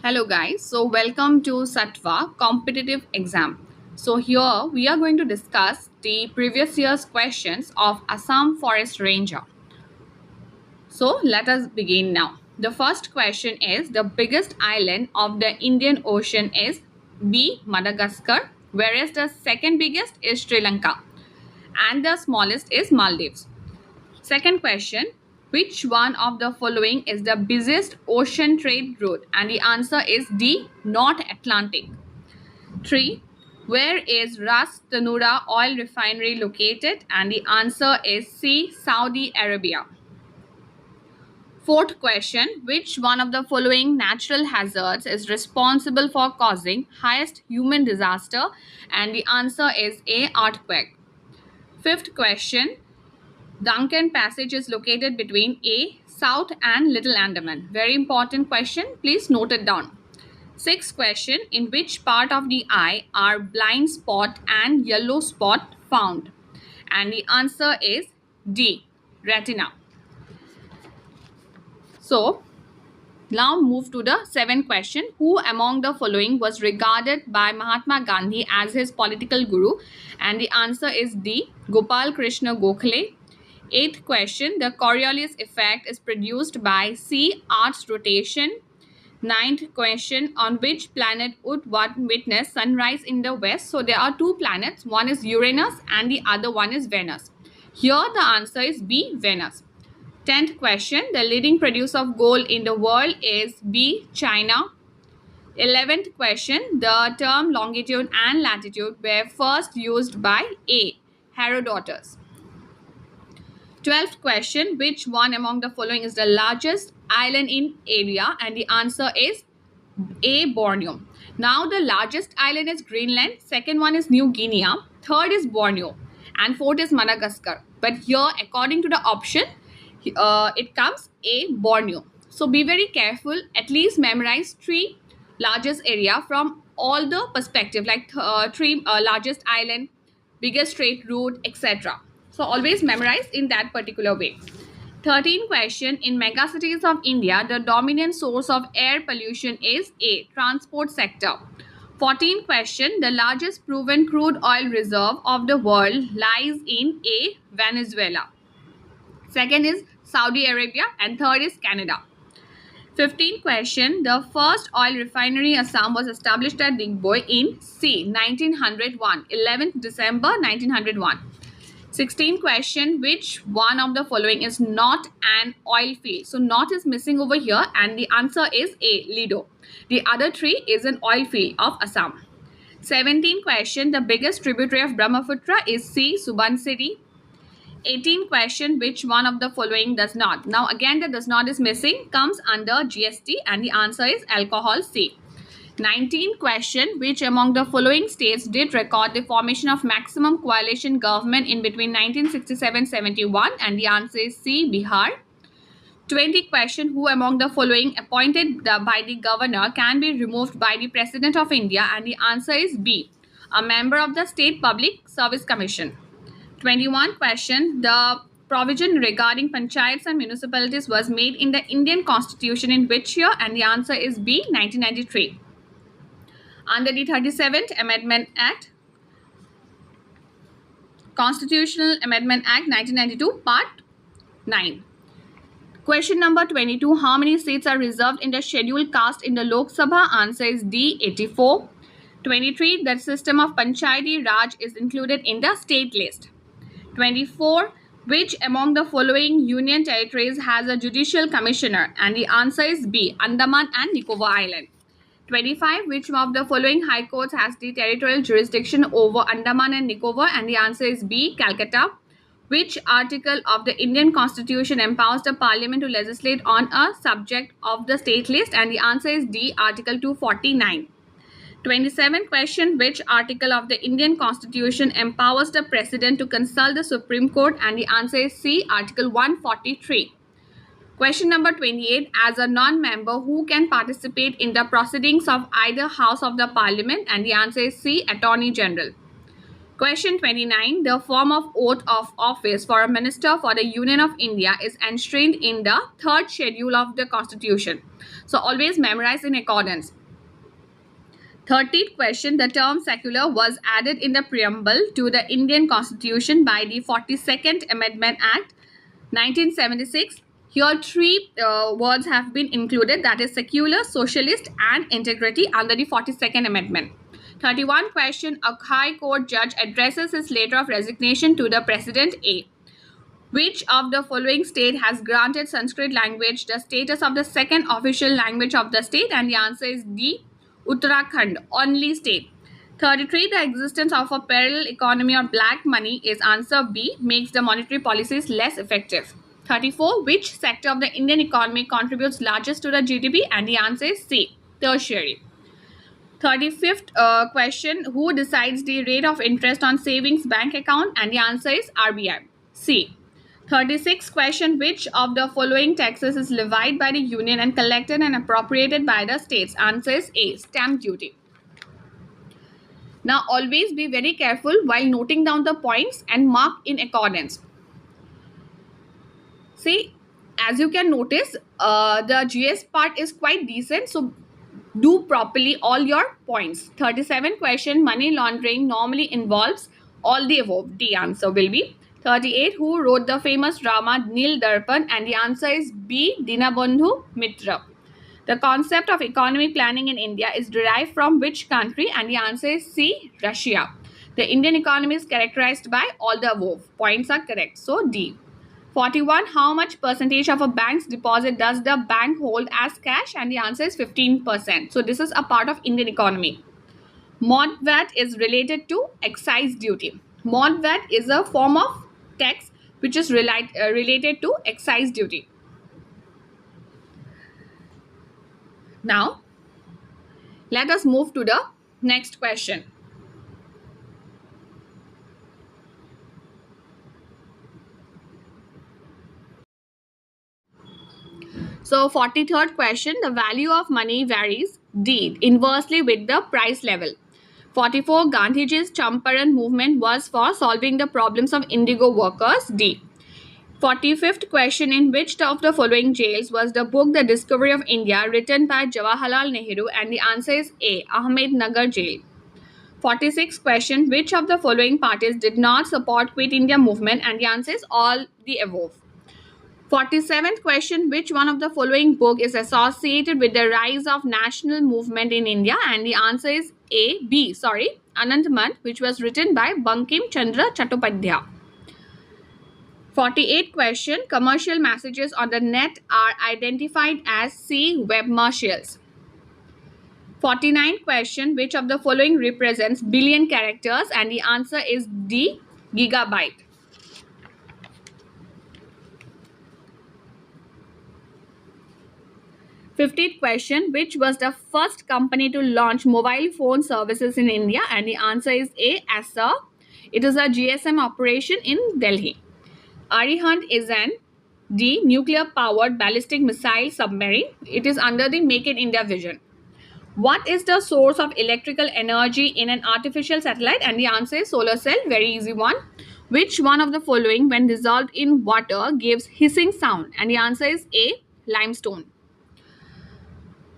Hello guys, so welcome to Satva competitive exam. So here we are going to discuss the previous year's questions of Assam Forest Ranger. So let us begin now. The first question is the biggest island of the Indian Ocean is B. Madagascar, whereas the second biggest is Sri Lanka and the smallest is Maldives. Second question, which one of the following is the busiest ocean trade route? And the answer is D, North Atlantic. 3. Where is Ras Tanura oil refinery located? And the answer is C, Saudi Arabia. Fourth question, which one of the following natural hazards is responsible for causing highest human disaster? And the answer is A, earthquake. Fifth question, Duncan Passage is located between A, South and Little Andaman. Very important question. Please note it down. Sixth question. In which part of the eye are blind spot and yellow spot found? And the answer is D, retina. So, now move to the seventh question. Who among the following was regarded by Mahatma Gandhi as his political guru? And the answer is D, Gopal Krishna Gokhale. Eighth question, the Coriolis effect is produced by C, Earth's rotation. Ninth question, on which planet would one witness sunrise in the west? So there are two planets, one is Uranus and the other one is Venus. Here the answer is B, Venus. 10th question, the leading producer of gold in the world is B, China. 11th question, the term longitude and latitude were first used by A, Herodotus. 12th question, which one among the following is the largest island in area? And the answer is A, Borneo. Now the largest island is Greenland, second one is New Guinea, third is Borneo, and fourth is Madagascar. But here according to the option, it comes A, Borneo. So be very careful, at least memorize three largest area from all the perspective, like three largest island, biggest trade route, etc. So always memorize in that particular way. 13th question, in megacities of India, the dominant source of air pollution is A, transport sector. 14th question, the largest proven crude oil reserve of the world lies in A, Venezuela. Second is Saudi Arabia and third is Canada. 15th question, the first oil refinery Assam was established at Digboi in C, 1901, 11th December 1901. 16th question, which one of the following is not an oil field? So not is missing over here and the answer is A, Lido. The other three is an oil field of Assam. 17th question, the biggest tributary of Brahmaputra is C, Subansiri. 18th question, which one of the following does not? Now again the does not is missing, comes under GST and the answer is alcohol, C. 19th question, which among the following states did record the formation of maximum coalition government in between 1967-71? And the answer is C, Bihar. 20th question, who among the following appointed by the governor can be removed by the President of India? And the answer is B, a member of the State Public Service Commission. 21 question, the provision regarding panchayats and municipalities was made in the Indian Constitution in which year? And the answer is B, 1993. Under the 37th Amendment Act, Constitutional Amendment Act 1992, Part 9. Question number 22, how many seats are reserved in the scheduled caste in the Lok Sabha? Answer is D, 84. 23, the system of Panchayati Raj is included in the state list. 24, which among the following union territories has a judicial commissioner? And the answer is B, Andaman and Nicobar Island. 25, which of the following high courts has the territorial jurisdiction over Andaman and Nicobar? And the answer is B, Calcutta. Which article of the Indian Constitution empowers the Parliament to legislate on a subject of the state list? And the answer is D, Article 249. 27th question, which article of the Indian Constitution empowers the President to consult the Supreme Court? And the answer is C, Article 143. Question number 28, as a non-member, who can participate in the proceedings of either House of the Parliament? And the answer is C, Attorney General. Question 29. The form of oath of office for a minister for the Union of India is enshrined in the third schedule of the Constitution. So always memorize in accordance. 30th question. The term secular was added in the preamble to the Indian Constitution by the 42nd Amendment Act 1976. Here three words have been included, that is secular, socialist and integrity under the 42nd Amendment. 31 question. A High Court judge addresses his letter of resignation to the President A. Which of the following state has granted Sanskrit language the status of the second official language of the state? And the answer is D. Uttarakhand, only state. 33. The existence of a parallel economy or black money is answer B, makes the monetary policies less effective. 34. Which sector of the Indian economy contributes largest to the GDP? And the answer is C, tertiary. 35th question. Who decides the rate of interest on savings bank account? And the answer is RBI. C. 36th question. Which of the following taxes is levied by the union and collected and appropriated by the states? Answer is A, stamp duty. Now always be very careful while noting down the points and mark in accordance. See, as you can notice, the GS part is quite decent, so do properly all your points. 37 question. Money laundering normally involves all the above. The answer will be 38. Who wrote the famous drama Nil Darpan? And the answer is B, Dinabandhu Mitra. The concept of economic planning in India is derived from which country? And the answer is C, Russia. The Indian economy is characterized by all the above. Points are correct. So D. 41. How much percentage of a bank's deposit does the bank hold as cash? And the answer is 15%. So this is a part of Indian economy. Mod VAT is related to excise duty. Mod VAT is a form of tax which is related to excise duty. Now, let us move to the next question. So 43rd question. The value of money varies D, inversely with the price level. 44. Gandhiji's Champaran movement was for solving the problems of indigo workers. D. 45th question. In which of the following jails was the book The Discovery of India written by Jawaharlal Nehru? And the answer is A, Ahmednagar jail. 46th question. Which of the following parties did not support Quit India movement? And the answer is all the above. 47th question. Which one of the following book is associated with the rise of national movement in India? And the answer is Anant Math, which was written by Bankim Chandra Chattopadhyay. 48th question. Commercial messages on the net are identified as C, webmercials. 49th question. Which of the following represents billion characters? And the answer is D, gigabyte. 50th question. Which was the first company to launch mobile phone services in India? And the answer is A, Acer. It is a GSM operation in Delhi. Arihant is an D, nuclear powered ballistic missile submarine. It is under the Make in India vision. What is the source of electrical energy in an artificial satellite? And the answer is solar cell. Very easy one. Which one of the following, when dissolved in water, gives hissing sound? And the answer is A, limestone.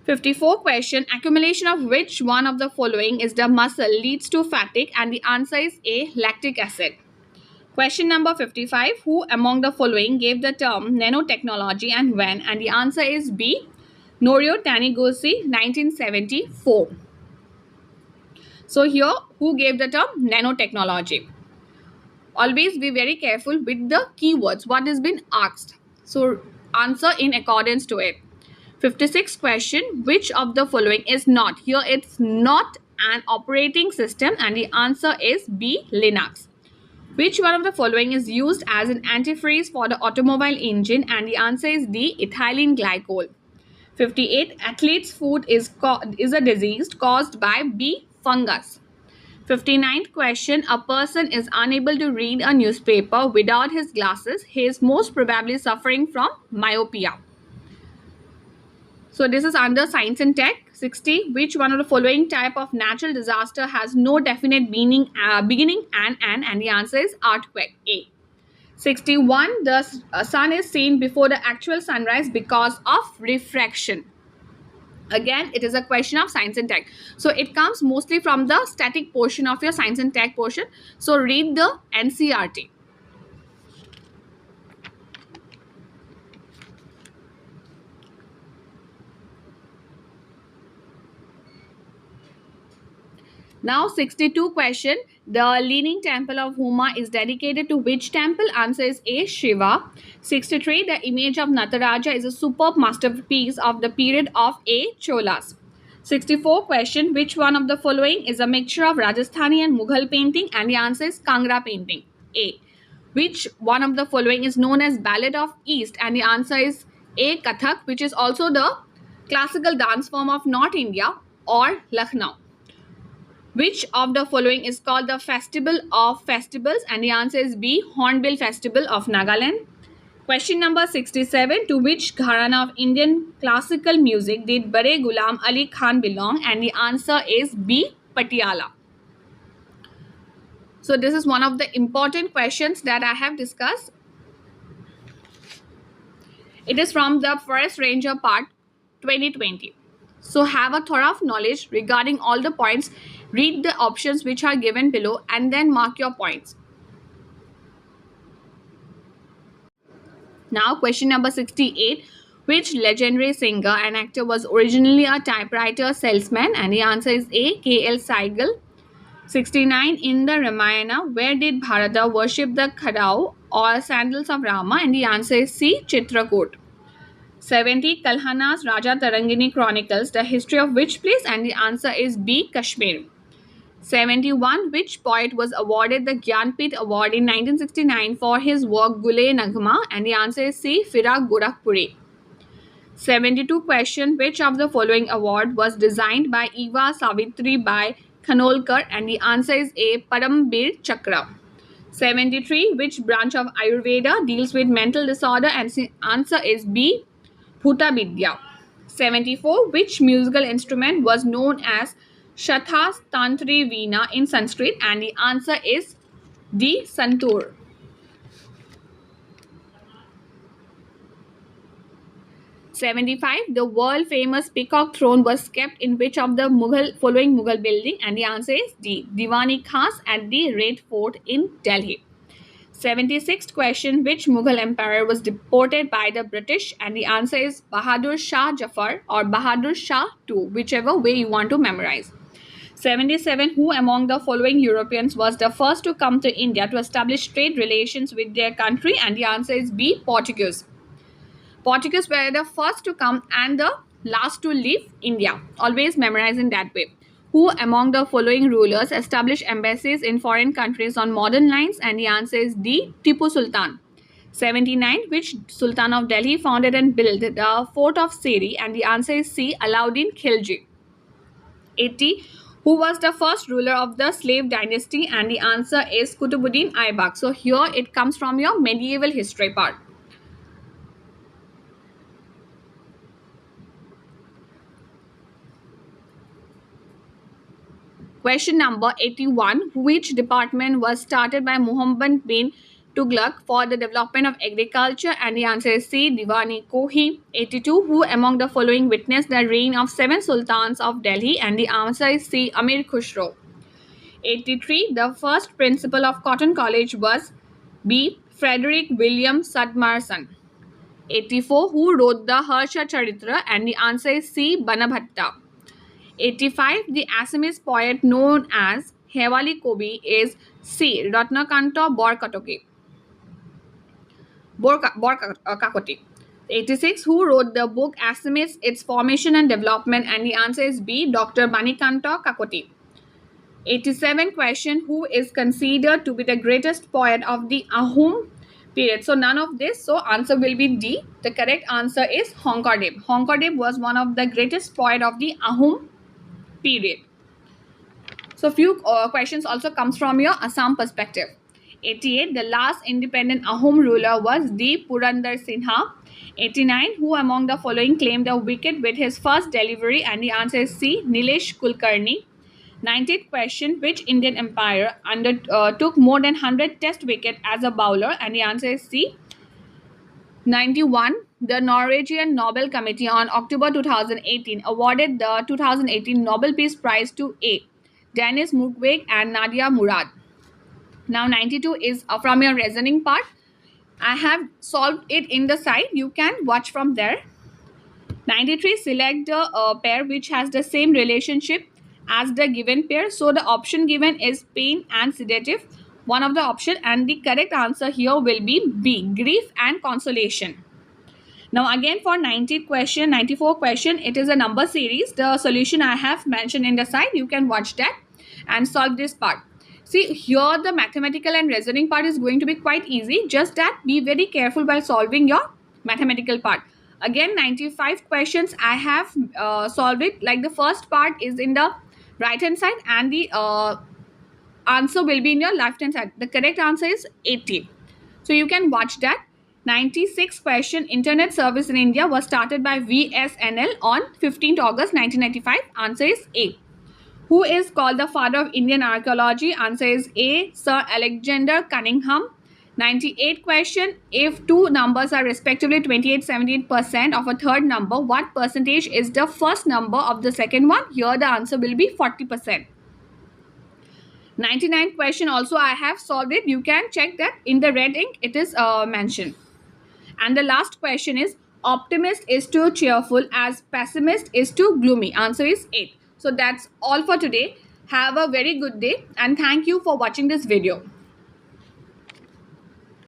54 question. Accumulation of which one of the following is the muscle leads to fatigue? And the answer is A, lactic acid. Question number 55. Who among the following gave the term nanotechnology and when? And the answer is B, Norio Taniguchi, 1974. So here, who gave the term nanotechnology? Always be very careful with the keywords, what has been asked. So answer in accordance to it. 56th question. Which of the following is not? Here it's not an operating system and the answer is B, Linux. Which one of the following is used as an antifreeze for the automobile engine? And the answer is D, ethylene glycol. 58. Athlete's foot is a disease caused by B, fungus. 59th question. A person is unable to read a newspaper without his glasses. He is most probably suffering from myopia. So this is under science and tech. 60. Which one of the following type of natural disaster has no definite beginning and the answer is earthquake. A. 61. The sun is seen before the actual sunrise because of refraction. Again, it is a question of science and tech. So it comes mostly from the static portion of your science and tech portion. So read the NCERT. Now 62 question. The Leaning Temple of Huma is dedicated to which temple? Answer is A. Shiva. 63. The image of Nataraja is a superb masterpiece of the period of A. Cholas. 64 question. Which one of the following is a mixture of Rajasthani and Mughal painting? And the answer is Kangra painting. A. Which one of the following is known as Ballet of East? And the answer is A. Kathak, which is also the classical dance form of North India or Lucknow. Which of the following is called the Festival of Festivals? And the answer is B. Hornbill Festival of Nagaland. Question number 67. To which gharana of Indian classical music did Bare Ghulam Ali Khan belong? And the answer is B. Patiala. So this is one of the important questions that I have discussed. It is from the Forest Ranger part 2020. So have a thorough knowledge regarding all the points. Read the options which are given below and then mark your points. Now question number 68. Which legendary singer and actor was originally a typewriter salesman? And the answer is A. K.L. Saigal. 69. In the Ramayana, where did Bharata worship the Khadao or sandals of Rama? And the answer is C. Chitrakoot. 70. Kalhana's Raja Tarangini chronicles the history of which place? And the answer is B. Kashmir. 71. Which poet was awarded the Gyanpith Award in 1969 for his work Gule Nagma? And the answer is C. Firaq Gorakhpuri. 72. Question. Which of the following award was designed by Eva Savitri by Khanolkar? And the answer is A. Parambir Chakra. 73. Which branch of Ayurveda deals with mental disorder? And the answer is B. Bhuta Vidya. 74. Which musical instrument was known as Shathas Tantri Veena in Sanskrit? And the answer is D. Santur. 75. The world famous peacock throne was kept in which of the following Mughal building? And the answer is D. Diwani Khas at the Red Fort in Delhi. 76th question. Which Mughal emperor was deported by the British? And the answer is Bahadur Shah Jafar or Bahadur Shah II, whichever way you want to memorize. 77. Who among the following Europeans was the first to come to India to establish trade relations with their country? And the answer is B. Portuguese. Portuguese were the first to come and the last to leave India. Always memorize in that way. Who among the following rulers established embassies in foreign countries on modern lines? And the answer is D. Tipu Sultan. 79. Which Sultan of Delhi founded and built the fort of Seri? And the answer is C. Alauddin Khilji. 80. Who was the first ruler of the slave dynasty? And the answer is Kutubuddin Aibak. So here it comes from your medieval history part. Question number 81. Which department was started by Muhammad bin Tughlaq for the development of agriculture? And the answer is C. Diwani Kohi. 82. Who among the following witnessed the reign of 7 sultans of Delhi? And the answer is C. Amir Khusro. 83. The first principal of Cotton College was B. Frederick William Sadmarson. 84. Who wrote the Harsha Charitra? And the answer is C. Banabhatta. 85. The Assamese poet known as Hewali Kobi is C. Ratnakanta Kakoti. 86. Who wrote the book Assamese, Its Formation and Development? And the answer is B. Dr. Banikanta Kakoti. 87. Question. Who is considered to be the greatest poet of the Ahom period? So none of this. So answer will be D. The correct answer is Hongkardeb. Hongkardeb was one of the greatest poet of the Ahom period. So few questions also comes from your Assam perspective. 88. The last independent Ahom ruler was D. Purandar Sinha. 89. Who among the following claimed a wicket with his first delivery? And the answer is C. Nilesh Kulkarni. 90th question. Which Indian umpire took more than 100 test wickets as a bowler? And the answer is C. 91. The Norwegian Nobel Committee on October 2018 awarded the 2018 Nobel Peace Prize to A. Dennis Mukwege and Nadia Murad. Now 92 is from your reasoning part. I have solved it in the side. You can watch from there. 93. Select the pair which has the same relationship as the given pair. So the option given is pain and sedative. One of the option, and the correct answer here will be B. Grief and consolation. Now again for 94 question, it is a number series. The solution I have mentioned in the side. You can watch that and solve this part. See, here the mathematical and reasoning part is going to be quite easy. Just that be very careful while solving your mathematical part. Again, 95 questions I have solved it. Like the first part is in the right hand side and the answer will be in your left hand side. The correct answer is 80. So you can watch that. 96 question. Internet service in India was started by VSNL on 15th August 1995. Answer is A. Who is called the father of Indian archaeology? Answer is A. Sir Alexander Cunningham. 98 question. If two numbers are respectively 28-78% of a third number, what percentage is the first number of the second one? Here the answer will be 40%. 99 question also I have solved it. You can check that in the red ink it is mentioned. And the last question is, optimist is too cheerful as pessimist is too gloomy. Answer is 8. So that's all for today. Have a very good day and thank you for watching this video.